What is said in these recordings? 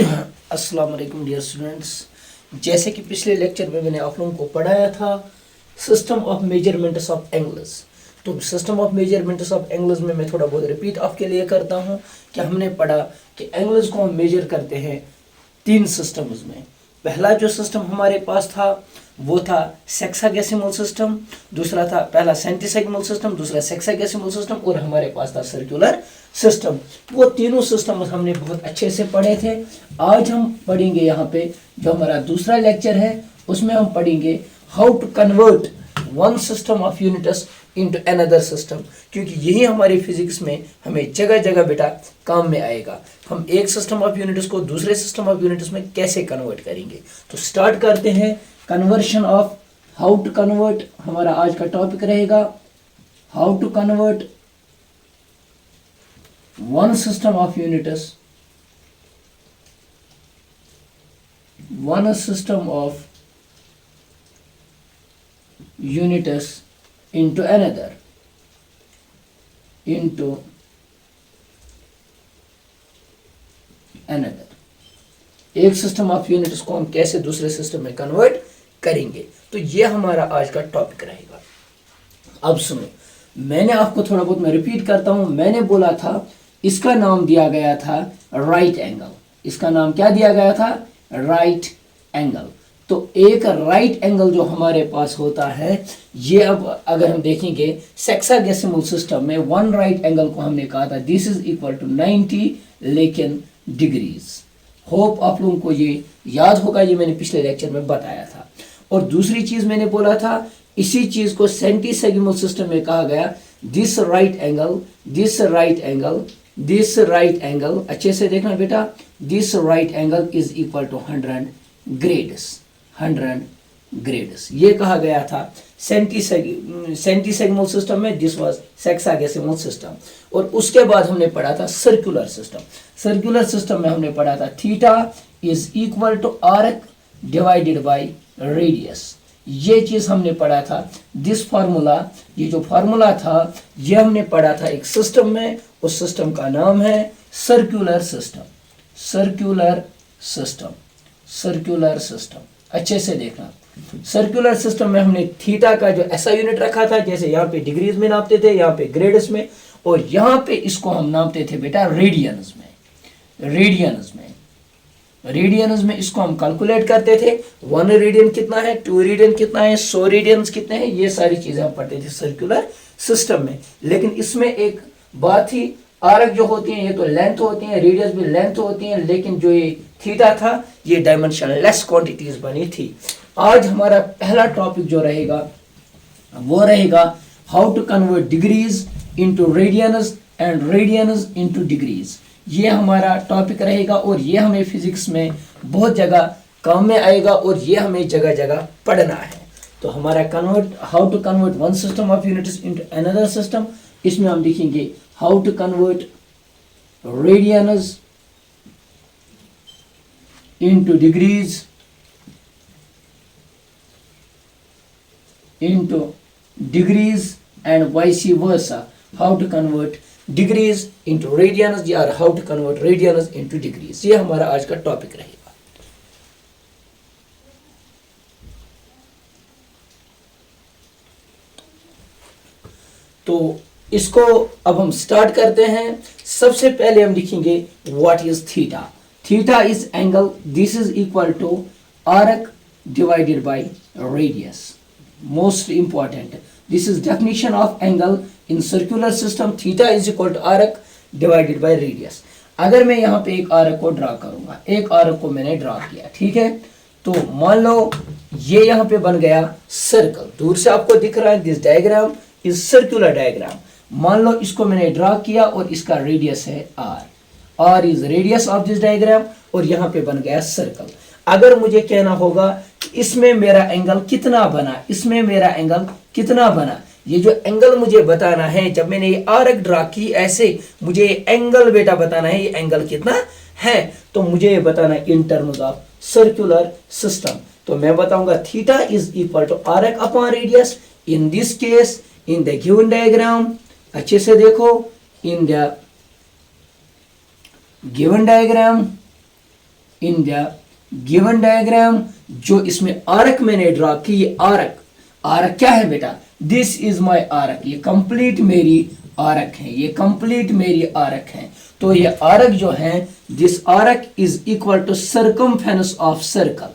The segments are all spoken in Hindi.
अस्सलाम वालेकुम डियर स्टूडेंट्स। जैसे कि पिछले लेक्चर में मैंने आप लोगों को पढ़ाया था system of measurements of angles, तो system of measurements of angles में मैं थोड़ा बहुत रिपीट आपके लिए करता हूं कि हमने पढ़ा कि एंगल्स को हम मेजर करते हैं तीन सिस्टम्स में। पहला जो सिस्टम हमारे पास था वो था सेक्साडेसिमल सिस्टम, दूसरा था पहला सेंटीसेगमल सिस्टम, दूसरा सेक्साडेसिमल सिस्टम और हमारे पास था सर्कुलर सिस्टम। वो तीनों सिस्टम हमने बहुत अच्छे से पढ़े थे। आज हम पढ़ेंगे यहाँ पे जो हमारा दूसरा लेक्चर है उसमें हम पढ़ेंगे how to convert one system of units into another system, क्योंकि यही हमारी फिजिक्स में हमें जगह जगह बेटा काम में आएगा। हम एक सिस्टम ऑफ यूनिट्स को दूसरे सिस्टम ऑफ यूनिट्स में कैसे कन्वर्ट करेंगे। तो स्टार्ट करते हैं conversion of, how to convert हमारा आज का टॉपिक रहेगा। How to convert one system of units, one system of units into another, into another। एक सिस्टम ऑफ यूनिट्स को हम कैसे दूसरे सिस्टम में कन्वर्ट करेंगे, तो ये हमारा आज का टॉपिक रहेगा। अब सुनो, मैंने आपको थोड़ा बहुत मैं रिपीट करता हूं। मैंने बोला था इसका नाम दिया गया था राइट एंगल। इसका नाम क्या दिया गया था? Right angle. तो एक राइट एंगल जो हमारे पास होता है, ये अब अगर हम देखेंगे सेक्साडेसिमल सिस्टम में वन राइट एंगल को हमने कहा था दिस इज इक्वल टू 90 लेकिन डिग्रीज। होप आप लोगों को ये याद होगा, ये मैंने पिछले लेक्चर में बताया था। और दूसरी चीज मैंने बोला था इसी चीज को सेंटीसेगमल सिस्टम में कहा गया this right angle, this right angle, this right angle, अच्छे से देखना बेटा, this right angle is equal to 100 grades, 100 grades. ये कहा गया था सेंटीसेगमल सिस्टम में, दिस वाज सेक्साडेसिमल सिस्टम। और उसके बाद हमने पढ़ा था सर्कुलर सिस्टम। सर्कुलर सिस्टम में हमने पढ़ा था theta is equal to arc divided by radius. ये चीज हमने पढ़ा था। दिस फार्मूला, ये जो फार्मूला था ये हमने पढ़ा था एक सिस्टम में, उस सिस्टम का नाम है circular system, circular system, circular system. अच्छे से देखना, सर्कुलर सिस्टम में हमने थीटा का जो ऐसा यूनिट रखा था, जैसे यहाँ पे डिग्रीज में नापते थे, यहाँ पे ग्रेड्स में, और यहाँ पे इसको हम नापते थे बेटा रेडियंस में, रेडियंस में, रेडियंस में इसको हम कैलकुलेट करते थे। 1 रेडियन कितना है, 2 रेडियन कितना है, 100 रेडियंस कितने हैं, ये सारी चीजें हम पढ़ते थे सर्कुलर सिस्टम में। लेकिन इसमें एक बात थी, आर्क जो होती है ये तो लेंथ होती है, रेडियस भी लेंथ होती है, लेकिन जो ये थीटा था ये डायमेंशनलेस क्वांटिटीज बनी थी। आज हमारा पहला टॉपिक जो रहेगा वो रहेगा how to convert degrees into radians and radians into degrees. ये हमारा टॉपिक रहेगा और ये हमें फिजिक्स में बहुत जगह काम में आएगा और ये हमें जगह जगह पढ़ना है। तो हमारा convert, how to convert one system of units into another system, इसमें हम लिखेंगे how to convert radians into degrees into degrees and vice versa, how to convert degrees into radians or how to convert radians into degrees। ये हमारा आज का टॉपिक रहेगा। तो इसको अब हम स्टार्ट करते हैं। सबसे पहले हम लिखेंगे what is theta. Theta is angle, this is equal to arc divided by radius. Most important, this is definition of angle in circular system, theta is equal to arc divided by radius। अगर मैं यहाँ पे एक आर्क को ड्रा करूंगा, एक आर्क को मैंने ड्रा किया, ठीक है, तो मान लो ये यहाँ पे बन गया सर्कल। दूर से आपको दिख रहा है this diagram is circular diagram. मान लो इसको मैंने ड्रा किया और इसका रेडियस है r, R is radius of this diagram, और यहाँ पे बन गया सर्कल। अगर मुझे कहना होगा कि इसमें मेरा एंगल कितना बना, इसमें मेरा एंगल कितना बना, ये जो एंगल मुझे बताना है, जब मैंने ये आर्क ड्रा की ऐसे, मुझे ये एंगल बेटा बताना है, ये एंगल कितना है, तो मुझे ये बताना है in terms of circular system. तो मैं बताऊंगा theta is equal to arc upon radius. In this case in the given diagram, अच्छे से देखो, in the given diagram in the given diagram, जो इसमें आर्क मैंने ड्रॉ की, ये आर्क, आर्क क्या है बेटा, दिस इज माई आर्क, ये कंप्लीट मेरी आर्क है, ये कंप्लीट मेरी आर्क है। तो ये आर्क जो है, this arc is equal to circumference of circle,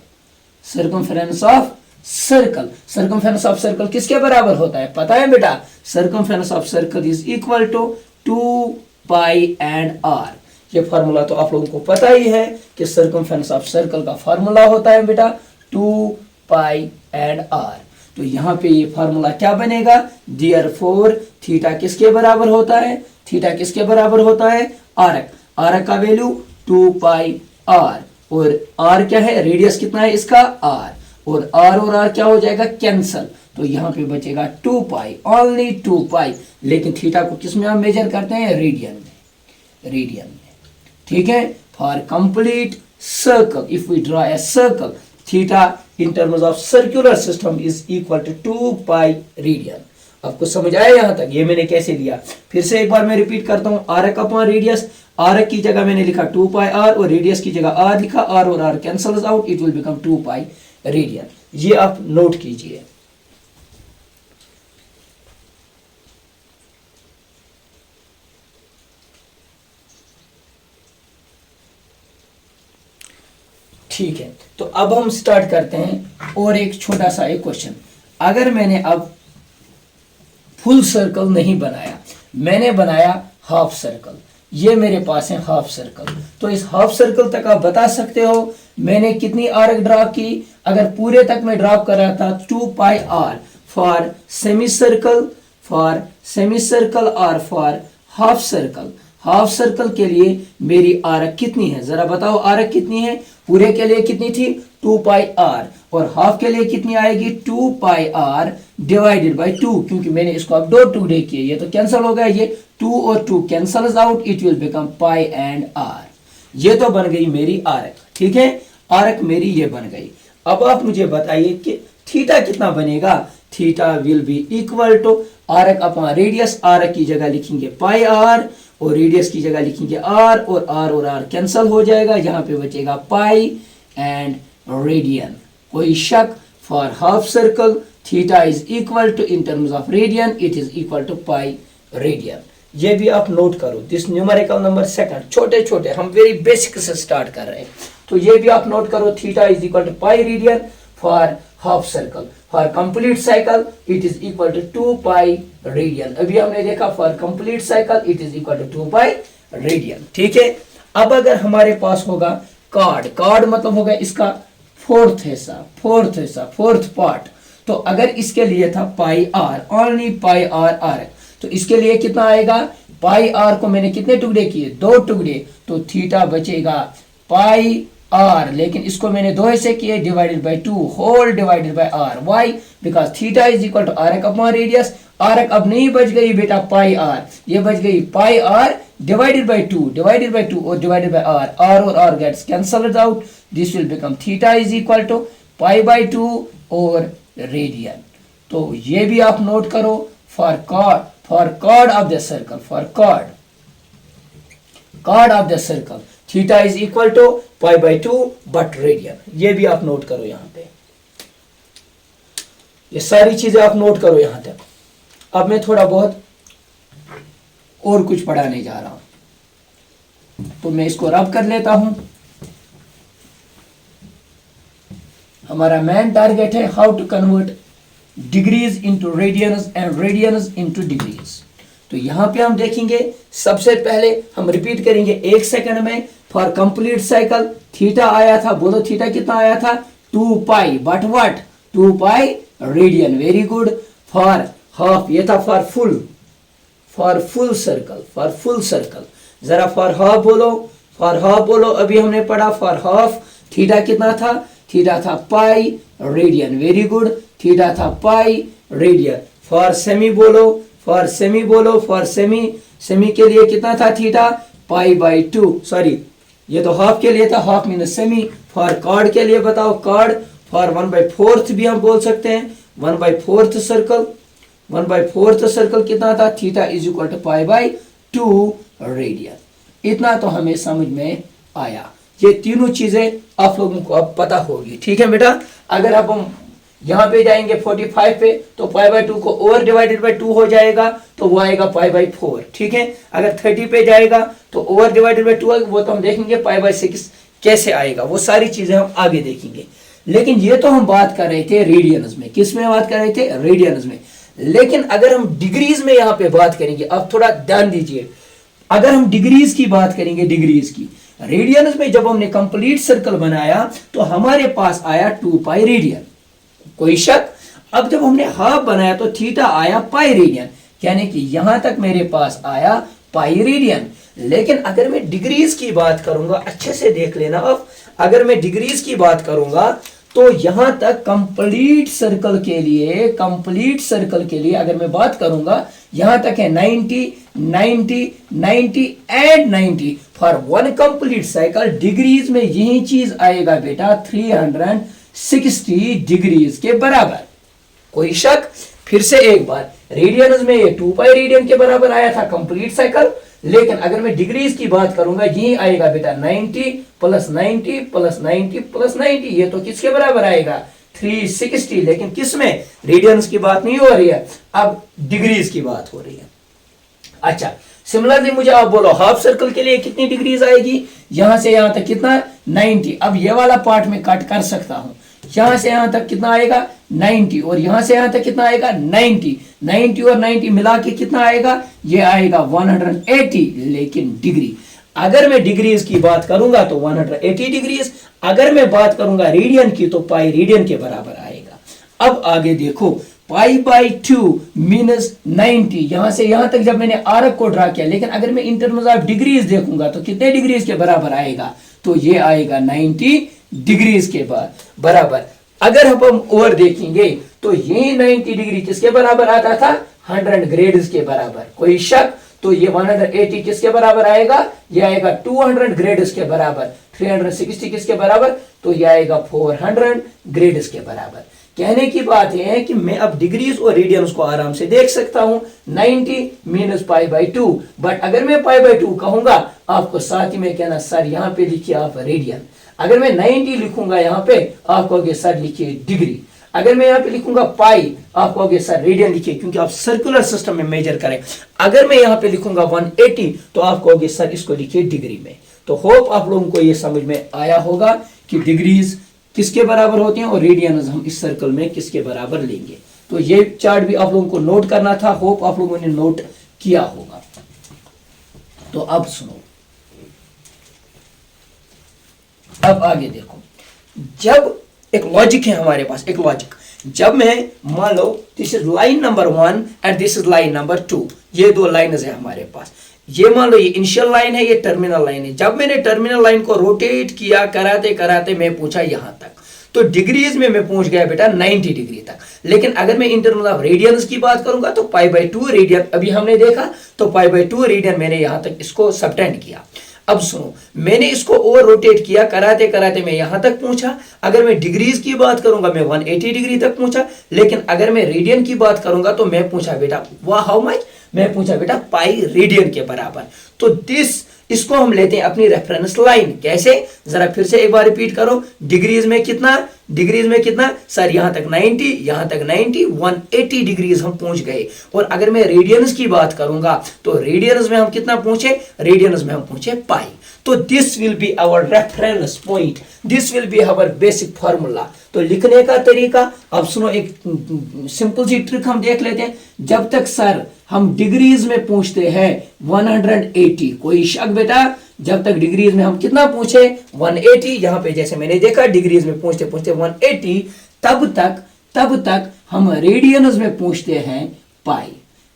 circumference of circle. Circumference of circle किसके बराबर होता है, पता है बेटा, circumference of circle is equal to 2 pi and R. ये फार्मूला तो आप लोगों को पता ही है कि सर्कमफेरेंस ऑफ सर्कल का फार्मूला होता है बेटा 2 पाई एंड आर। तो यहाँ पे ये फार्मूला क्या बनेगा, देयरफॉर थीटा किसके बराबर होता है, थीटा किसके बराबर होता है, आर्क, आर्क का वैल्यू 2 पाई आर, और आर क्या है, रेडियस कितना है इसका आर, और आर क्या हो जाएगा, कैंसल। तो यहाँ पे बचेगा 2 पाई, ओनली 2 पाई। लेकिन थीटा को किस में हम मेजर करते हैं, रेडियन में, रेडियन में, ठीक है। For complete circle, if we draw a circle, theta in terms of circular system is equal to 2 pi radian. आपको समझ आया यहां तक, ये मैंने कैसे लिया, फिर से एक बार मैं रिपीट करता हूं, आर्क अपॉन रेडियस, आर्क की जगह मैंने लिखा 2 पाई आर, और रेडियस की जगह आर लिखा, आर और R cancels out, it will become 2 pi radian. ये आप नोट कीजिए। ठीक है, तो अब हम स्टार्ट करते हैं और एक छोटा सा एक क्वेश्चन। अगर मैंने अब फुल सर्कल नहीं बनाया, मैंने बनाया हाफ सर्कल, ये मेरे पास है हाफ सर्कल, तो इस हाफ सर्कल तक आप बता सकते हो मैंने कितनी आर्क ड्रा की। अगर पूरे तक मैं ड्रॉ कर रहा था 2 pi R for semi circle, for semi circle और for half circle. Half circle के लिए मेरी आर्क कितनी है, जरा बताओ आर्क कितनी है, पूरे के लिए कितनी थी 2 पाई आर, और हाफ के लिए कितनी आएगी 2 पाई आर डिवाइडेड बाई 2, क्योंकि मैंने इसको अब 2 टुकड़े किए, ये तो कैंसिल हो गया, ये 2 और 2 cancels out, it will become pi and R. ये तो बन गई मेरी आर्क, ठीक है, आर्क मेरी ये बन गई। अब आप मुझे बताइए कि थीटा कितना बनेगा, theta will be equal to arc upon radius, arc की जगह लिखेंगे पाई आर और रेडियस की जगह लिखेंगे आर, और आर कैंसल हो जाएगा, यहाँ पे बचेगा पाई एंड रेडियन। कोई शक, for half circle theta is equal to in terms of radian, it is equal to pi radian. ये भी आप नोट करो, दिस न्यूमेरिकल नंबर सेकंड, छोटे छोटे हम वेरी बेसिक से स्टार्ट कर रहे हैं, तो ये भी आप नोट करो, theta is equal to pi radian for half circle, for complete cycle it is equal to 2 pi radian. अभी हमने देखा for complete cycle it is equal to 2 pi radian, ठीक है। अब अगर हमारे पास होगा कार्ड, कार्ड मतलब होगा इसका फोर्थ हिस्सा, फोर्थ पार्ट, तो अगर इसके लिए था pi R, only pi R R, तो इसके लिए कितना आएगा, पाई आर को मैंने कितने टुकड़े किए, 2 टुकड़े, तो थीटा बचेगा पाई आर, लेकिन इसको मैंने 2 हिस्से किए, divided by 2 whole divided by R. Why, because theta is equal to arc upon radius. Arc अब नहीं बच गई बेटा पाई आर, ये बच गई पाई आर डिवाइडेड बाई 2, और डिवाइडेड बाई आर, और R gets cancelled out, this will become theta is equal to pi by 2 और रेडियन। तो ये भी आप नोट करो, for chord of the circle, for chord of the circle theta is equal to pi by 2 but radian। ये भी आप नोट करो, यहां पे ये सारी चीजें आप नोट करो यहां तक। अब मैं थोड़ा बहुत और कुछ पढ़ाने जा रहा हूं, तो मैं इसको रब कर लेता हूं। हमारा मेन टारगेट है how to convert degrees into radians and radians into degrees. तो यहां पे हम देखेंगे, सबसे पहले हम रिपीट करेंगे 1 सेकंड में। फॉर कंप्लीट साइकिल थीटा आया था, बोलो थीटा कितना आया था 2 pi, but what 2 pi radian, very good. For half ये था फॉर फुल सर्कल, जरा फॉर हाफ बोलो, अभी हमने पढ़ा फॉर हाफ थीटा कितना था, थीटा था पाई रेडियन, वेरी गुड, थीटा था पाई रेडियन। फॉर सेमी बोलो, फॉर सेमी के लिए कितना था थीटा, पाई बाई 2, सॉरी ये तो हाफ के लिए था, half means semi. For chord के लिए बताओ, कॉर्ड फॉर 1/4 भी हम बोल सकते हैं, 1/4 सर्कल कितना था, theta is equal to pi by 2 radian. इतना तो हमें समझ में आया। ये तीनों चीजें आप लोगों को अब पता होगी, ठीक है बेटा। अगर अब हम यहाँ पे जाएंगे 45 पे तो π/2 को ओवर डिवाइडेड बाय 2 हो जाएगा, तो वो आएगा π/4, ठीक है। अगर 30 पे जाएगा तो ओवर डिवाइडेड बाय 2 आएगा, वो तो हम देखेंगे π/6 कैसे आएगा, वो सारी चीजें हम आगे देखेंगे। लेकिन ये तो हम बात कर रहे थे रेडियंस में, किस में बात कर रहे थे, रेडियंस में। लेकिन अगर हम डिग्रीज में यहाँ पे बात करेंगे, अब थोड़ा ध्यान दीजिए, अगर हम डिग्रीज की बात करेंगे, डिग्रीज की, रेडियंस में जब हमने कंप्लीट सर्कल बनाया तो हमारे पास आया 2π रेडियन, कोई शक। अब जब हमने हाफ बनाया तो थीटा आया π रेडियन, यानी कि यहां तक मेरे पास आया π रेडियन। लेकिन अगर मैं डिग्रीज की बात करूंगा, अच्छे से देख लेना, अब अगर मैं डिग्रीज की बात करूंगा तो यहां तक कंप्लीट सर्कल के लिए, कंप्लीट सर्कल के लिए अगर मैं बात करूंगा, यहां तक है 90, 90, 90 and 90 for one complete cycle. Degrees में यही चीज आएगा बेटा 360 डिग्रीज के बराबर, कोई शक। फिर से एक बार, रेडियंस में ये 2π रेडियन के बराबर आया था कंप्लीट साइकिल, लेकिन अगर मैं डिग्रीज की बात करूंगा यही आएगा बेटा 90 प्लस 90 प्लस 90 प्लस 90, ये तो किसके बराबर आएगा 360। लेकिन किस में, रेडियंस की बात नहीं हो रही है, अब डिग्रीज की बात हो रही है। अच्छा, सिमिलरली मुझे आप बोलो हाफ सर्कल के लिए कितनी डिग्रीज आएगी, यहां से यहां तक कितना 90। अब ये वाला पार्ट में कट कर सकता हूं, यहां से यहां तक कितना आएगा 90 और यहां से यहां तक कितना आएगा 90, 90 और 90 मिला के कितना आएगा, ये आएगा 180। लेकिन डिग्री, अगर मैं डिग्रीज की बात करूंगा तो 180 डिग्रीज, अगर मैं बात करूंगा रेडियन की तो पाई रेडियन के बराबर आएगा। अब आगे देखो, π/2 मीनस 90, यहां से यहां तक जब मैंने आर्क को ड्रा किया, लेकिन अगर मैं इन टर्म्स ऑफ डिग्रीज देखूंगा तो कितने डिग्रीज के बराबर आएगा, तो ये आएगा 90 डिग्रीज के बराबर। अगर हम और देखेंगे तो ये 90 डिग्री किसके बराबर आता था, 100 ग्रेड्स के बराबर, कोई शक। तो ये 180 किसके बराबर आएगा, ये आएगा 200 ग्रेड्स के बराबर। 360 किसके बराबर, तो ये आएगा 400 ग्रेड्स के बराबर। कहने की बात यह है कि मैं अब डिग्रीज और रेडियंस को आराम से देख सकता हूं, 90 मीनस π/2। बट अगर मैं π/2 कहूंगा, आपको साथ ही में कहना सर यहां पे लिखिए आप रेडियन। अगर मैं 90 लिखूंगा यहां पे, आप कहोगे सर लिखिए डिग्री। अगर मैं यहां पे लिखूंगा पाई, आप कहोगे सर रेडियन लिखिए, क्योंकि आप सर्कुलर सिस्टम में मेजर करें। अगर मैं यहां पे लिखूंगा 180, तो आप कहोगे सर इसको लिखिए डिग्री में। तो होप आप लोगों को ये समझ में आया होगा कि डिग्रीज किसके बराबर होती हैं और रेडियंस हम इस सर्कल में किसके बराबर लेंगे। तो ये चार्ट भी आप लोगों को नोट करना था, होप आप लोगों ने नोट किया होगा। तो अब सुनो, अब आगे देखो, जब एक लॉजिक है हमारे पास, एक लॉजिक, जब मैं मान लो this is line number 1 and this is line number 2, ये दो लाइन्स है हमारे पास। ये मान लो ये इनिशियल लाइन है, ये टर्मिनल लाइन है। जब मैंने टर्मिनल लाइन को रोटेट किया, कराते कराते मैं पहुंचा यहां तक, तो डिग्रीज में मैं पहुंच गया बेटा 90 डिग्री तक। लेकिन अगर मैं इन टर्म्स ऑफ रेडियंस की बात करूंगा तो π/2 रेडियन अभी हमने देखा, तो π/2 रेडियन मैंने यहां तक इसको सबटेंड किया। अब सुनो, मैंने इसको ओवर रोटेट किया, कराते कराते मैं यहां तक पहुंचा। अगर मैं डिग्रीज की बात करूंगा मैं 180 डिग्री तक पहुंचा। लेकिन अगर मैं रेडियन की बात करूंगा तो मैं पूछा बेटा वाह हाउ मच, मैं पूछा बेटा पाई रेडियन के बराबर। तो इसको हम लेते हैं अपनी रेफरेंस लाइन। कैसे, जरा फिर से एक बार रिपीट करो, डिग्रीज में कितना, डिग्रीज में कितना सर, यहां तक 90, यहां तक 90, 180 डिग्रीज हम पहुंच गए। और अगर मैं रेडियंस की बात करूंगा तो रेडियंस में हम कितना पहुंचे, रेडियंस में हम पहुंचे पाई। तो this will be our reference point, this will be our basic formula. तो लिखने का तरीका, अब सुनो, एक सिंपल सी ट्रिक हम देख लेते हैं। जब तक सर हम डिग्रीज में पूछते हैं 180, कोई शक बेटा, जब तक डिग्रीज में हम कितना पूछे 180, यहां पे जैसे मैंने देखा डिग्रीज में पूछते पूछते 180, तब तक हम रेडियंस में पूछते हैं पाई,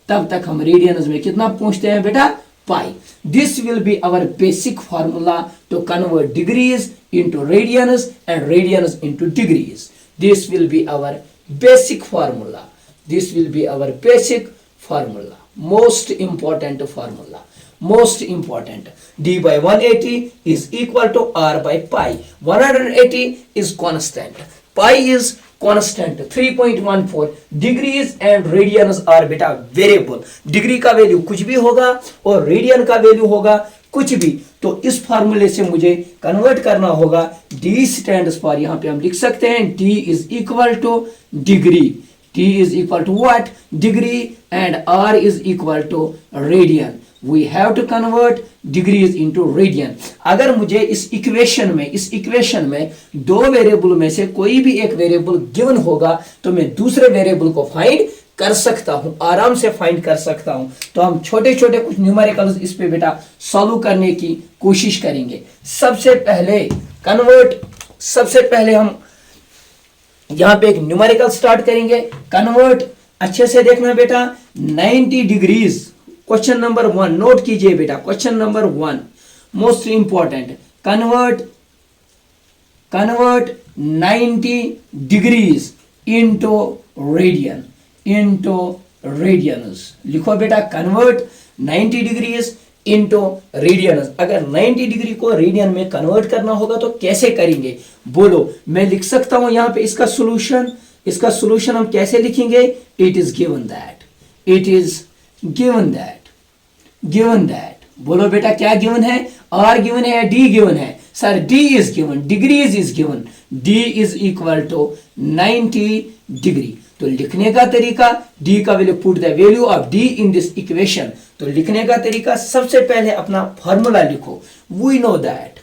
तब तक हम रेडियंस में कितना पूछते हैं बेटा pi. This will be our basic formula to convert degrees into radians and radians into degrees. This will be our basic formula. This will be our basic formula. Most important formula. Most important. D by 180 is equal to R by pi. 180 is constant. Pi is constant 3.14. Degrees and radians are beta variable. Degree का वैल्यू कुछ भी होगा और रेडियन का वैल्यू होगा कुछ भी। तो इस फार्मूले से मुझे कन्वर्ट करना होगा। डी स्टैंड्स फॉर, यहां पे हम लिख सकते हैं D is equal to degree, T is equal to what, degree, and R is equal to radian. We have to convert degrees into radian. अगर मुझे इस इक्वेशन में दो वेरिएबल में से कोई भी एक वेरिएबल गिवन होगा तो मैं दूसरे वेरिएबल को फाइंड कर सकता हूं, आराम से फाइंड कर सकता हूं। तो हम छोटे छोटे कुछ न्यूमेरिकल्स इस पे बेटा सॉल्व करने की कोशिश करेंगे। सबसे पहले हम यहां पे एक न्यूमेरिकल स्टार्ट करेंगे। कन्वर्ट, अच्छे से देखना बेटा, 90 डिग्रीज, क्वेश्चन नंबर 1 नोट कीजिए बेटा, question number 1 most important. Convert 90 degrees into radian, लिखो बेटा, कन्वर्ट 90 डिग्रीज इनटू रेडियन। अगर 90 डिग्री को रेडियन में कन्वर्ट करना होगा तो कैसे करेंगे बोलो। मैं लिख सकता हूं यहां पे इसका सॉल्यूशन हम कैसे लिखेंगे। इट इज गिवन दैट, बोलो बेटा क्या गिवन है, आर गिवन है या डी गिवन है। Sir D is given, degrees is given, D is equal to 90 degree. तो लिखने का तरीका, डी का value, put the value of D in this equation. तो लिखने का तरीका, सबसे पहले अपना फॉर्मूला लिखो। वी नो दैट,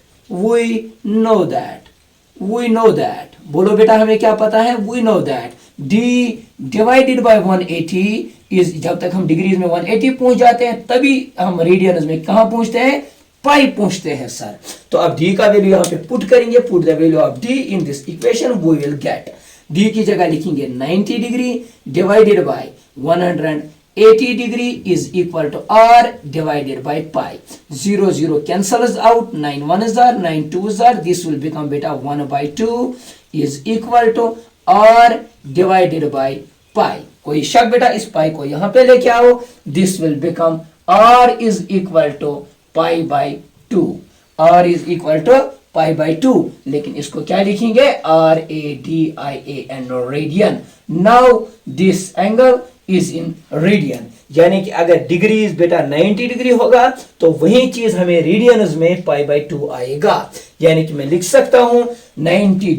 बोलो बेटा हमें क्या पता है, we know that D divided by 180 is, जब तक हम डिग्रीज में 180 पहुंच जाते हैं तभी हम रेडियंस में कहां पहुंचते हैं, पाई पहुंचते हैं सर। तो अब डी का वैल्यू यहां पे पुट करेंगे, put the value of D in this equation, we will get, D की जगह लिखेंगे 90 degree divided by 180 degree is equal to R divided by pi. 0 0 cancels out, 9 1 is r, 9 2 is r, this will become बेटा 1/2 is equal to r divided by पाई। कोई शक बेटा, इस पाई को यहां पे लेके आओ, this will become r is equal to pi by 2, r is equal to pi by 2, लेकिन इसको क्या लिखेंगे, RADIAN, radian. Now this angle is in radian, यानी कि अगर डिग्रीज बेटा 90 डिग्री होगा तो वही चीज हमें रेडियंस में पाई बाई 2 आएगा। यानी कि मैं लिख सकता हूं 90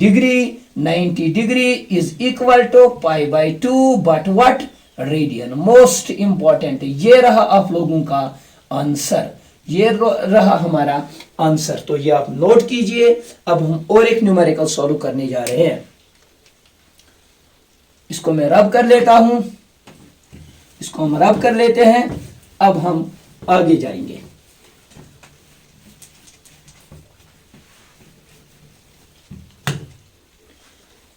degree is equal to pi by 2 but what, radian. Most important, ये रहा आप लोगों का आंसर, ये रहा हमारा आंसर। तो ये आप नोट कीजिए। अब हम और एक न्यूमेरिकल सॉल्व करने जा रहे हैं। इसको मैं रब कर लेता हूं, इसको हम रब कर लेते हैं। अब हम आगे जाएंगे।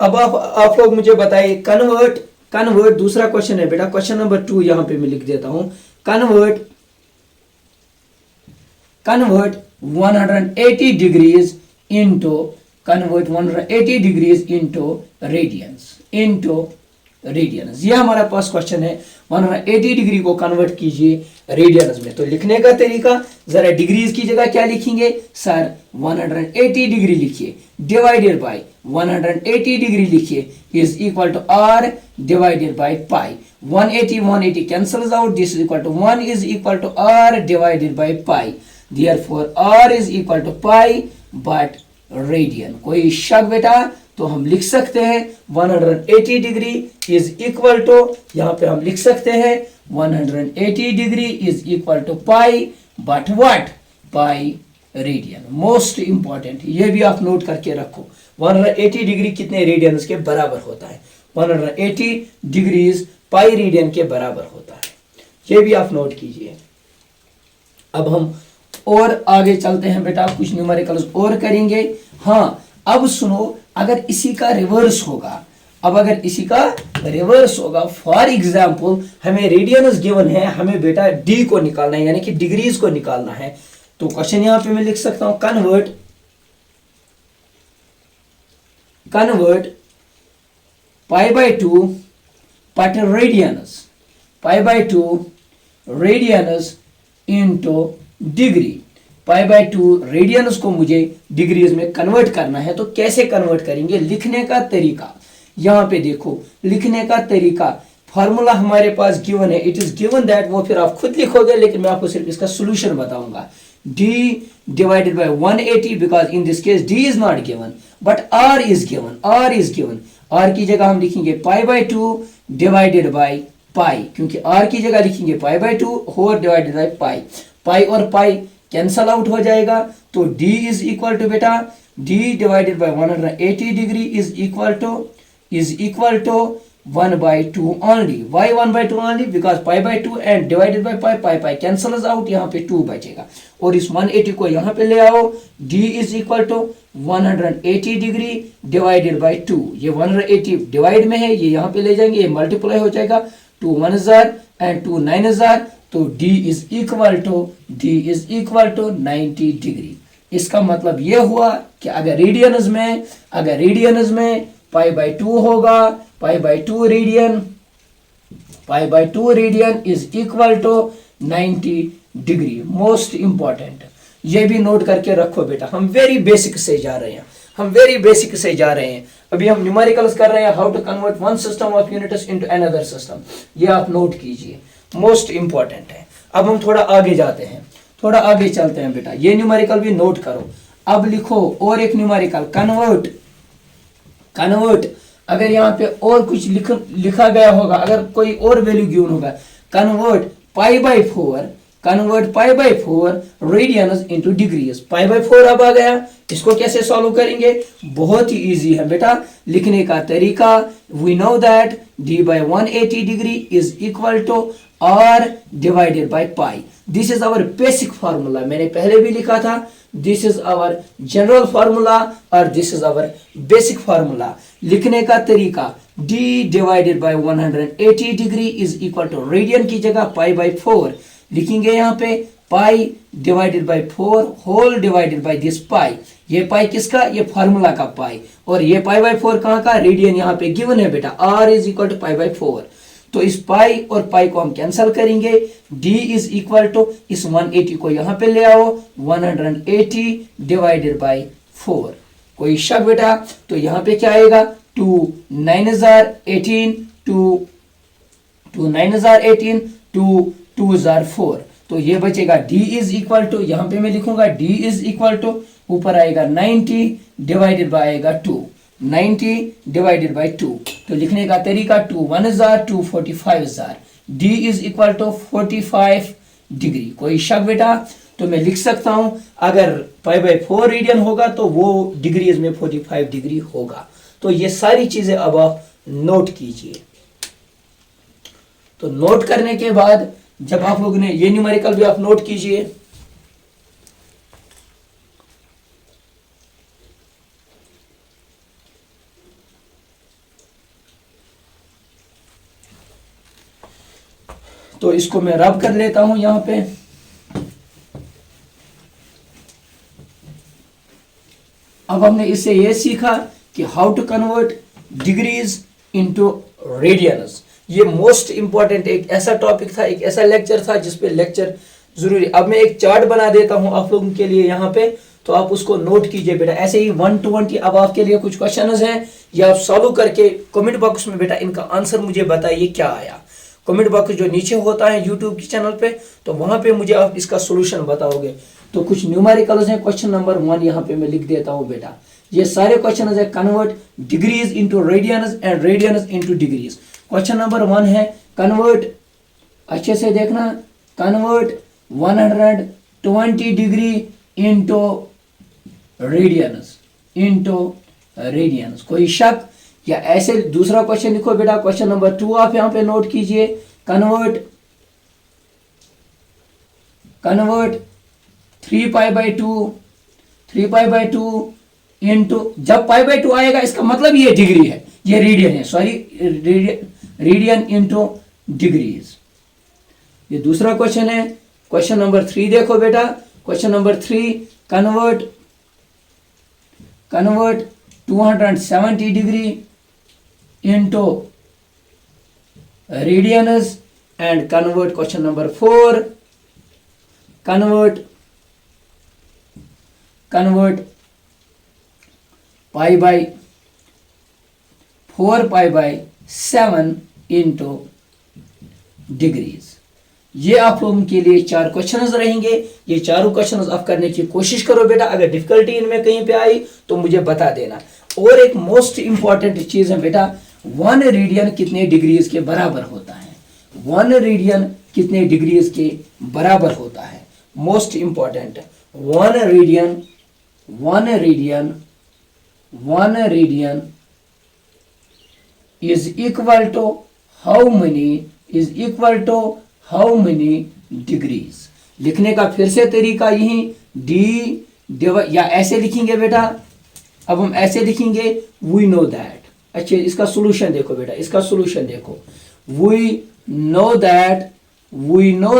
अब आप लोग मुझे बताइए, कन्वर्ट दूसरा क्वेश्चन है बेटा, क्वेश्चन नंबर 2 यहां पे मैं लिख देता हूं। कन्वर्ट 180 डिग्रीज इनटू रेडियंस, ये हमारा पास क्वेश्चन है। 180 डिग्री को कन्वर्ट कीजिए रेडियंस में। तो लिखने का तरीका, जरा डिग्रीज की जगह क्या लिखेंगे सर, 180 डिग्री लिखिए, डिवाइडेड बाय 180 डिग्री लिखिए, is equal to R divided by pi. 180 cancels out, this is equal to 1 is equal to R divided by pi. Therefore r is equal to pi but radian। कोई शक बेटा, तो हम लिख सकते हैं 180 डिग्री इज इक्वल टू, यहां पे हम लिख सकते हैं 180 degree is equal to pi but what, pi radian. Most important, ये भी आप नोट करके रखो, 180 डिग्री कितने रेडियंस के बराबर होता है, 180 डिग्रीज पाई रेडियन के बराबर होता है, ये भी आप नोट कीजिए। अब हम और आगे चलते हैं बेटा, कुछ न्यूमेरिकल्स और करेंगे। हाँ, अब सुनो, अगर इसी का रिवर्स होगा, फॉर एग्जाम्पल हमें रेडियंस गिवन है, हमें बेटा डी को निकालना है, यानी कि डिग्रीज को निकालना है। तो क्वेश्चन यहां पे मैं लिख सकता हूं, convert pi by 2 but radians into degree. Pi by 2 radians को मुझे डिग्रीज में कन्वर्ट करना है, तो कैसे कन्वर्ट करेंगे। लिखने का तरीका, यहां पे देखो, लिखने का तरीका, फॉर्मूला हमारे पास गिवन है, इट इज गिवन दैट, वो फिर आप खुद लिखोगे, लेकिन मैं आपको सिर्फ इसका सॉल्यूशन बताऊंगा। d divided by 180 because in this case d is not given but r is given. r की जगह हम लिखेंगे pi by 2 divided by pi, क्योंकि r की जगह लिखेंगे pi by 2 whole divided by pi. Pi और पाई कैंसल आउट हो जाएगा तो d इज इक्वल टू बेटा d divided by 180 degree is equal to 1 by 2 only. Why 1 by 2 only? Because pi by 2 and divided by pi cancels out, यहाँ पे 2 बचेगा. और इस 180 को यहाँ पे ले आओ, d is equal to 180 degree divided by 2. ये 180 डिवाइड में है, ये यहाँ पे ले जाएंगे, ये मल्टीप्लाई हो जाएगा. 2 1 जार एंड 2 9 जार, तो d is equal to 90 degree. इसका मतलब ये हुआ कि अगर रेडियंस में पाई बाई 2 होगा, pi by 2 radian is equal to 90 degree. Most important, ये भी नोट करके रखो बेटा. हम वेरी बेसिक से जा रहे हैं. अभी हम न्यूमेरिकल्स कर रहे हैं, how to convert one system of units into another system. ये आप नोट कीजिए, मोस्ट इंपॉर्टेंट है. अब हम थोड़ा आगे जाते हैं, थोड़ा आगे चलते हैं बेटा. ये न्यूमेरिकल भी नोट करो. अब लिखो और एक न्यूमेरिकल कन्वर्ट. अगर यहाँ पे और कुछ लिखा गया होगा, अगर कोई और वैल्यू गिवन होगा, convert pi by 4 radians into degrees. Pi by 4 अब आ गया, इसको कैसे सॉल्व करेंगे? बहुत ही इजी है बेटा. लिखने का तरीका, we know that d by 180 degree is equal to r divided by pi. This is our basic formula. मैंने पहले भी लिखा था, this is our general formula और this is our basic formula. लिखने का तरीका, d divided by 180 degree is equal to radian की जगह पाई बाई 4 लिखेंगे. यहाँ पे pi divided by 4 whole divided by this pi. ये पाई किसका? ये फार्मूला का पाई. और ये पाई बाई 4 कहाँ का? रेडियन यहाँ पे गिवन है बेटा. r is equal to pi by 4. तो इस पाई और पाई को हम कैंसिल करेंगे. d इज इक्वल टू इस 180 को यहाँ पे ले आओ, 180 डिवाइडेड बाई 4. कोई शक बेटा? तो यहाँ पे क्या आएगा? 2 9 जार 18, 2 9 जार 18, 2 जार 4. तो ये बचेगा d इज इक्वल टू, यहाँ पे मैं लिखूंगा d इज इक्वल टू, ऊपर आएगा 90 डिवाइडेड बाई आएगा 2, 90 डिवाइडेड बाई 2. तो लिखने का तरीका, 2 1 जार 2 45 जार, d is equal to 45 degree. कोई शक बेटा? तो मैं लिख सकता हूं, अगर पाई बाई 4 रेडियन होगा तो वो डिग्रीज में 45 डिग्री होगा. तो ये सारी चीजें अब आप नोट कीजिए. तो नोट करने के बाद जब आप लोगों ने ये न्यूमेरिकल भी आप नोट कीजिए. तो इसको मैं रब कर लेता हूं यहां पे. अब हमने इससे ये सीखा कि how to convert degrees into radians. ये मोस्ट इंपॉर्टेंट एक ऐसा टॉपिक था, एक ऐसा लेक्चर था जिसपे लेक्चर जरूरी. अब मैं एक चार्ट बना देता हूं आप लोगों के लिए यहाँ पे, तो आप उसको नोट कीजिए बेटा. ऐसे ही 1 to 20 अब आपके लिए कुछ क्वेश्चंस हैं, ये आप सॉल्व करके कमेंट बॉक्स में बेटा इनका आंसर मुझे बताइए क्या आया. कमेंट बॉक्स जो नीचे होता है यूट्यूब के चैनल पे, तो वहां पे मुझे आप इसका सोल्यूशन बताओगे. तो कुछ न्यूमेरिकल्स हैं. क्वेश्चन नंबर 1 यहाँ पे मैं लिख देता हूँ बेटा. ये सारे क्वेश्चन है, convert degrees into radians and radians into degrees. Question number 1 है कन्वर्ट, अच्छे से देखना, कन्वर्ट 120 डिग्री इनटू रेडियंस. कोई शक? या ऐसे दूसरा क्वेश्चन लिखो बेटा. क्वेश्चन नंबर 2 आप यहाँ पे नोट कीजिए, कन्वर्ट 3 पाई बाई 2 इनटू, जब पाई बाई 2 आएगा इसका मतलब ये डिग्री है, ये रेडियन है, सॉरी रेडियन इनटू डिग्रीज. ये दूसरा क्वेश्चन है. क्वेश्चन नंबर 3 देखो बेटा. Question number 3, convert 270 degree into radians and convert. Question number 4, convert pi by 4 pi by 7 into degrees. ये आप लोगों के लिए 4 क्वेश्चंस रहेंगे। ये चारों क्वेश्चंस आप करने की कोशिश करो बेटा। अगर डिफिकल्टी इनमें कहीं पे आई तो मुझे बता देना। और एक मोस्ट इंपॉर्टेंट चीज है बेटा, 1 रेडियन कितने डिग्रीज के बराबर होता है? 1 रेडियन कितने डिग्रीज के बराबर होता है? Most important, 1 radian is equal to how many degrees? लिखने का फिर से तरीका यही या ऐसे लिखेंगे बेटा। अब हम ऐसे लिखेंगे, we know that। अच्छा, इसका सॉल्यूशन देखो बेटा, इसका सॉल्यूशन देखो। we know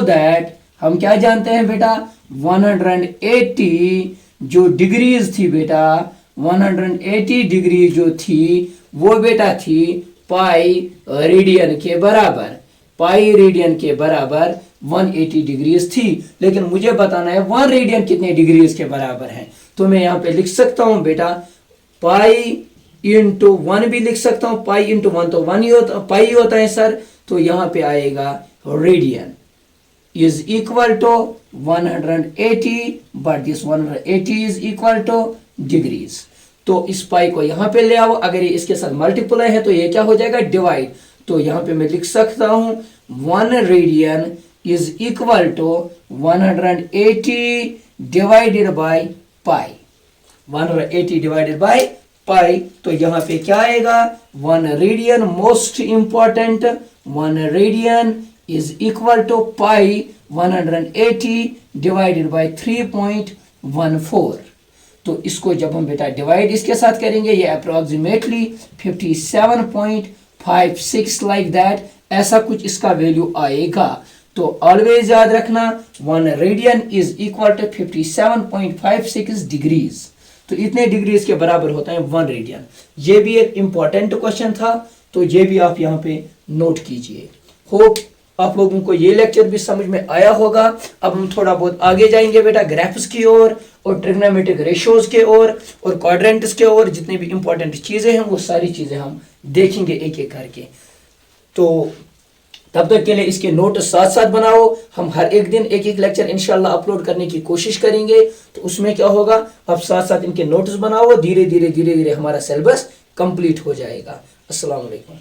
that हम क्या जानते हैं बेटा, 180 जो डिग्रीज थी बेटा, 180 डिग्री जो थी वो बेटा थी पाई रेडियन के बराबर। पाई रेडियन के बराबर 180 डिग्रीज थी। लेकिन मुझे बताना है 1 रेडियन कितने डिग्रीज के बराबर है। तो मैं यहाँ पे लिख सकता हूँ बेटा पाई इंटू 1 भी लिख सकता हूँ। पाई इंटू 1 तो 1 ही होता, पाई होता है सर। तो यहाँ पे आएगा radian is equal to 180, but this 180 is equal to degrees। तो इस पाई को यहाँ पे ले आओ। अगर ये इसके साथ मल्टीप्लाई है तो ये क्या हो जाएगा, डिवाइड। तो यहाँ पे मैं लिख सकता हूँ 1 radian is equal to 180 divided by pi. 180 divided by pi. तो यहाँ पे क्या आएगा, 1 radian, most important, 1 radian is equal to pi 180 divided by 3.14। तो इसको जब हम बेटा डिवाइड इसके साथ करेंगे, ये अप्रोक्सीमेटली 57.56 लाइक दैट, ऐसा कुछ इसका वैल्यू आएगा। तो ऑलवेज याद रखना 1 radian is equal to 57.56 degrees. तो इतने डिग्रीज के बराबर होता है 1 रेडियन। ये भी एक इंपॉर्टेंट क्वेश्चन था, तो ये भी आप यहाँ पे नोट कीजिए। होप आप लोगों को ये लेक्चर भी समझ में आया होगा। अब हम थोड़ा बहुत आगे जाएंगे बेटा ग्राफ्स की ओर और ट्रिग्नोमेट्रिक रेशियोज के ओर और क्वाड्रेंट्स के ओर। जितनी भी इंपॉर्टेंट चीजें हैं वो सारी चीजें हम देखेंगे एक एक करके। तो तब तक के लिए इसके नोट साथ साथ बनाओ। हम हर एक दिन एक एक लेक्चर इंशाल्लाह अपलोड करने की कोशिश करेंगे। तो उसमें क्या होगा, आप साथ साथ इनके नोट्स बनाओ। धीरे धीरे हमारा सिलेबस कंप्लीट हो जाएगा। अस्सलाम वालेकुम।